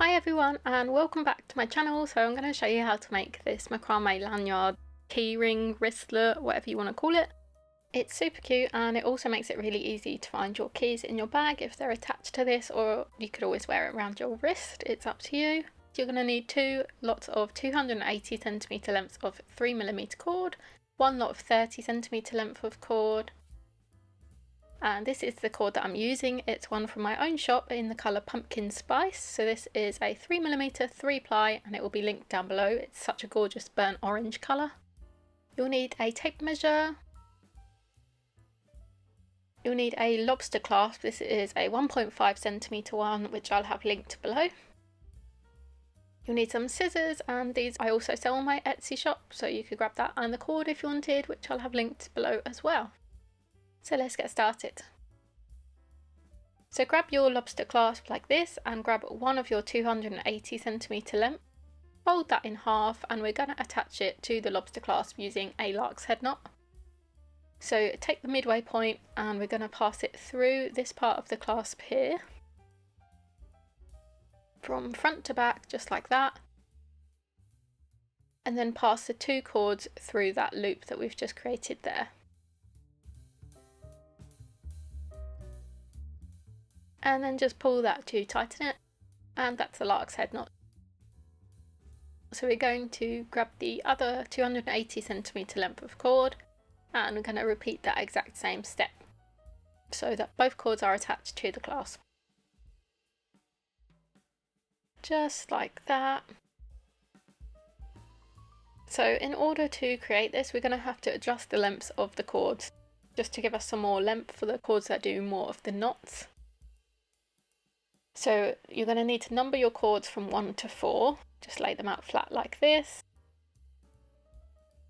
Hi everyone and welcome back to my channel. So I'm going to show you how to make this macrame lanyard, keyring, wristlet, whatever you want to call it. It's super cute and it also makes it really easy to find your keys in your bag if they're attached to this, or you could always wear it around your wrist, it's up to you. You're going to need two lots of 280cm lengths of 3mm cord, one lot of 30cm length of cord, and this is the cord that I'm using. It's one from my own shop in the colour Pumpkin Spice. So this is a 3mm 3-ply and it will be linked down below. It's such a gorgeous burnt orange colour. You'll need a tape measure. You'll need a lobster clasp. This is a 1.5cm one, which I'll have linked below. You'll need some scissors, and these I also sell on my Etsy shop, so you could grab that and the cord if you wanted, which I'll have linked below as well. So let's get started. So grab your lobster clasp like this and grab one of your 280cm length, fold that in half, and we're going to attach it to the lobster clasp using a lark's head knot. So take the midway point and we're going to pass it through this part of the clasp here, from front to back, just like that, and then pass the two cords through that loop that we've just created there. And then just pull that to tighten it, and that's the lark's head knot. So we're going to grab the other 280cm length of cord and we're going to repeat that exact same step so that both cords are attached to the clasp. Just like that. So in order to create this, we're going to have to adjust the lengths of the cords just to give us some more length for the cords that do more of the knots. So you're going to need to number your cords from 1 to 4, just lay them out flat like this.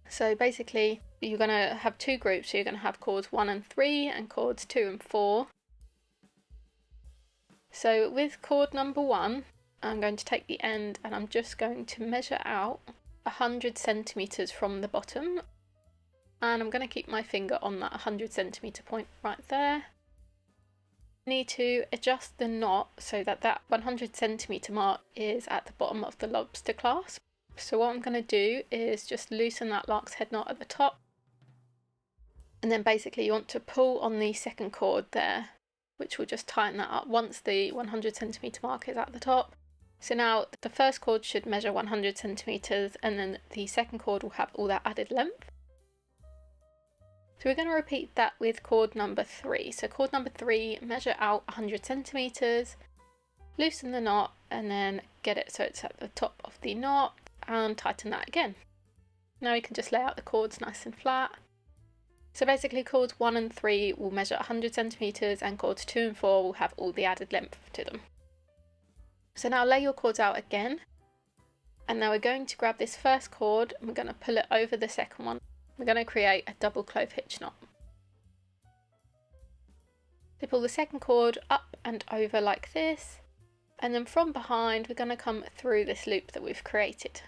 So basically you're going to have two groups, so you're going to have cords 1 and 3 and cords 2 and 4. So with cord number 1, I'm going to take the end and I'm just going to measure out 100 centimeters from the bottom, and I'm going to keep my finger on that 100 centimeter point right there. Need to adjust the knot so that that 100 centimeter mark is at the bottom of the lobster clasp. So what I'm going to do is just loosen that lark's head knot at the top, and then basically you want to pull on the second cord there, which will just tighten that up once the 100 centimeter mark is at the top. So now the first cord should measure 100 centimeters and then the second cord will have all that added length. So we're going to repeat that with cord number 3. So cord number 3, measure out 100 centimeters, loosen the knot and then get it so it's at the top of the knot and tighten that again. Now you can just lay out the cords nice and flat. So basically cords 1 and 3 will measure 100 centimeters and cords 2 and 4 will have all the added length to them. So now lay your cords out again, and now we're going to grab this first cord and we're going to pull it over the second one. We're going to create a double clove hitch knot. So pull the second cord up and over like this, and then from behind we're going to come through this loop that we've created.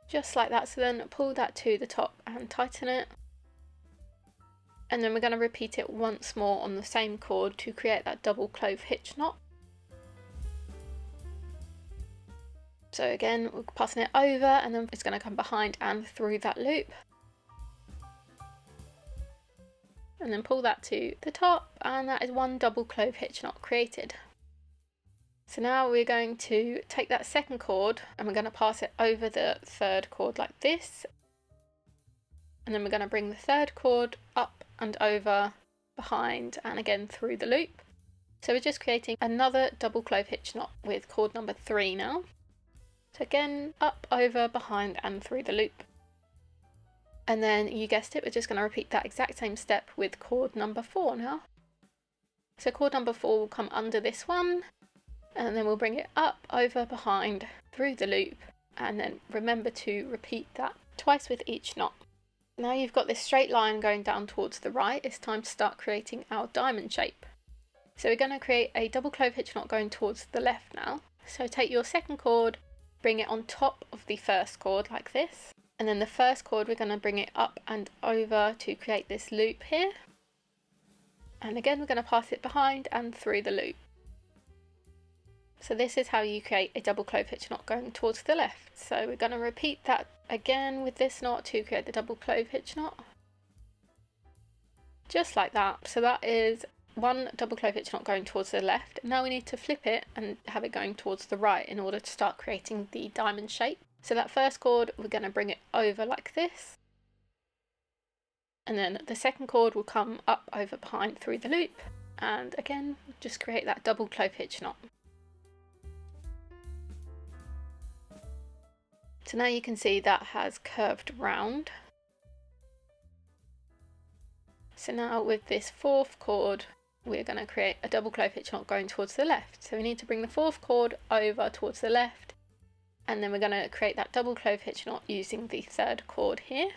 Just like that. So then pull that to the top and tighten it. And then we're going to repeat it once more on the same cord to create that double clove hitch knot. So again, we're passing it over and then it's going to come behind and through that loop. And then pull that to the top, and that is one double clove hitch knot created. So now we're going to take that second cord and we're going to pass it over the third cord like this. And then we're going to bring the third cord up and over, behind, and again through the loop. So we're just creating another double clove hitch knot with cord number 3 now. So again, up, over, behind and through the loop. And then you guessed it, we're just going to repeat that exact same step with cord number 4 now. So cord number 4 will come under this one, and then we'll bring it up, over, behind, through the loop, and then remember to repeat that twice with each knot. Now you've got this straight line going down towards the right, it's time to start creating our diamond shape. So we're going to create a double clove hitch knot going towards the left now. So take your second cord, bring it on top of the first cord like this, and then the first cord we're going to bring it up and over to create this loop here. And again, we're going to pass it behind and through the loop. So this is how you create a double clove hitch knot going towards the left. So we're going to repeat that again with this knot to create the double clove hitch knot. Just like that. So that is one double clove hitch knot going towards the left. Now we need to flip it and have it going towards the right in order to start creating the diamond shape. So that first cord, we're going to bring it over like this. And then the second cord will come up over behind through the loop. And again, just create that double clove hitch knot. So now you can see that has curved round. So now with this fourth cord, we're going to create a double clove hitch knot going towards the left. So we need to bring the fourth cord over towards the left, and then we're going to create that double clove hitch knot using the third cord here.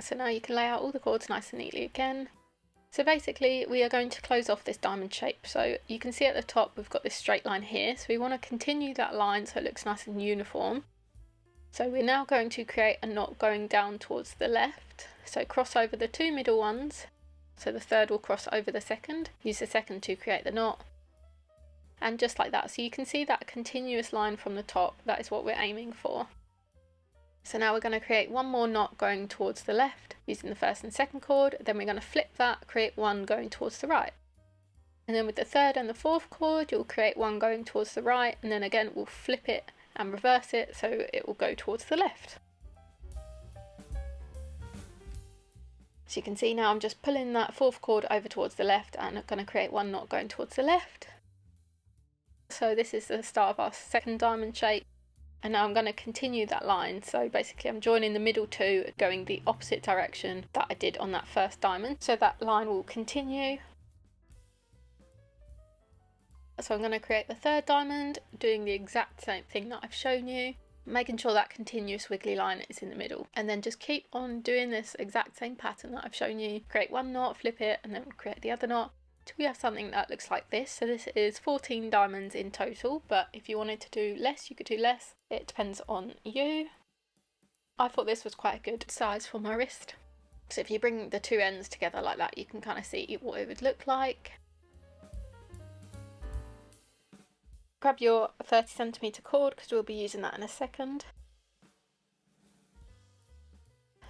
So now you can lay out all the cords nice and neatly again. So basically we are going to close off this diamond shape. So you can see at the top we've got this straight line here, so we want to continue that line so it looks nice and uniform. So we're now going to create a knot going down towards the left. So cross over the two middle ones. So the third will cross over the second. Use the second to create the knot. And just like that. So you can see that continuous line from the top. That is what we're aiming for. So now we're going to create one more knot going towards the left using the first and second cord. Then we're going to flip that, create one going towards the right. And then with the third and the fourth cord, you'll create one going towards the right. And then again, we'll flip it and reverse it so it will go towards the left. So you can see now I'm just pulling that fourth cord over towards the left and I'm going to create one knot going towards the left. So this is the start of our second diamond shape. And now I'm going to continue that line. So basically I'm joining the middle two going the opposite direction that I did on that first diamond. So that line will continue. So I'm going to create the third diamond, doing the exact same thing that I've shown you, making sure that continuous wiggly line is in the middle. And then just keep on doing this exact same pattern that I've shown you. Create one knot, flip it, and then create the other knot. So we have something that looks like this. So this is 14 diamonds in total, but if you wanted to do less, you could do less. It depends on you. I thought this was quite a good size for my wrist. So if you bring the two ends together like that, you can kind of see what it would look like. Grab your 30cm cord because we'll be using that in a second.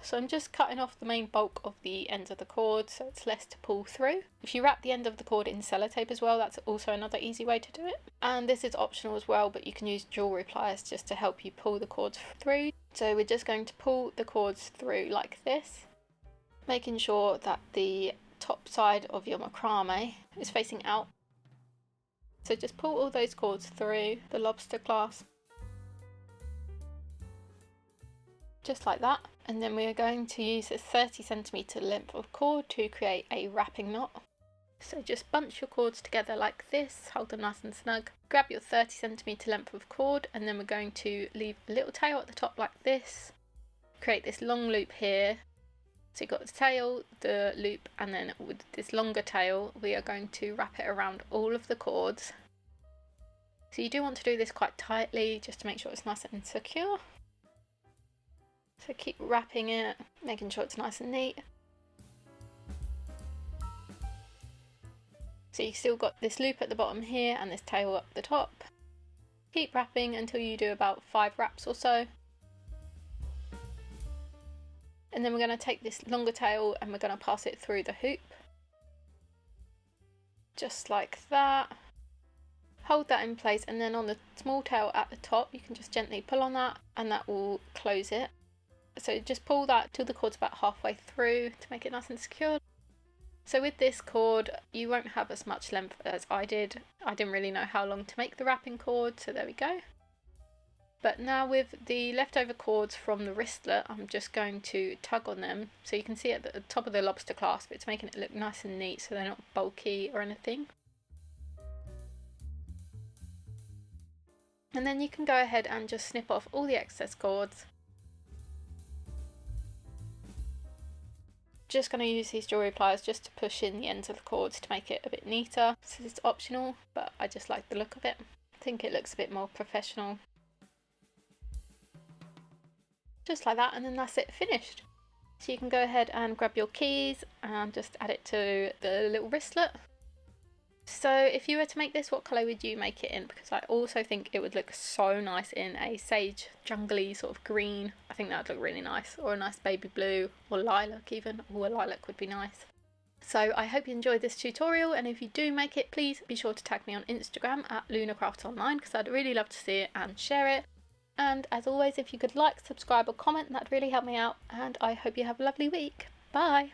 So I'm just cutting off the main bulk of the ends of the cord so it's less to pull through. If you wrap the end of the cord in sellotape as well, that's also another easy way to do it. And this is optional as well, but you can use jewellery pliers just to help you pull the cords through. So we're just going to pull the cords through like this, making sure that the top side of your macrame is facing out. So just pull all those cords through the lobster clasp. Just like that. And then we are going to use a 30cm length of cord to create a wrapping knot. So just bunch your cords together like this, hold them nice and snug. Grab your 30cm length of cord and then we're going to leave a little tail at the top like this. Create this long loop here. So you've got the tail, the loop, and then with this longer tail we are going to wrap it around all of the cords. So you do want to do this quite tightly just to make sure it's nice and secure. So keep wrapping it, making sure it's nice and neat. So you've still got this loop at the bottom here and this tail up the top. Keep wrapping until you do about 5 wraps or so. And then we're going to take this longer tail and we're going to pass it through the hoop. Just like that. Hold that in place and then on the small tail at the top you can just gently pull on that and that will close it. So just pull that till the cord's about halfway through to make it nice and secure. So with this cord you won't have as much length as I did. I didn't really know how long to make the wrapping cord, so there we go. But now with the leftover cords from the wristlet I'm just going to tug on them. So you can see at the top of the lobster clasp it's making it look nice and neat so they're not bulky or anything. And then you can go ahead and just snip off all the excess cords. Just going to use these jewellery pliers just to push in the ends of the cords to make it a bit neater. This is optional, but I just like the look of it. I think it looks a bit more professional. just like that, and then that's it, finished. So you can go ahead and grab your keys and just add it to the little wristlet. So if you were to make this, what colour would you make it in? Because I also think it would look so nice in a sage, jungly sort of green. I think that would look really nice. Or a nice baby blue, or lilac even. Or a lilac would be nice. So I hope you enjoyed this tutorial, and if you do make it, please be sure to tag me on Instagram at LunaCraftsOnline, because I'd really love to see it and share it. And as always, if you could like, subscribe or comment, that'd really help me out, and I hope you have a lovely week. Bye!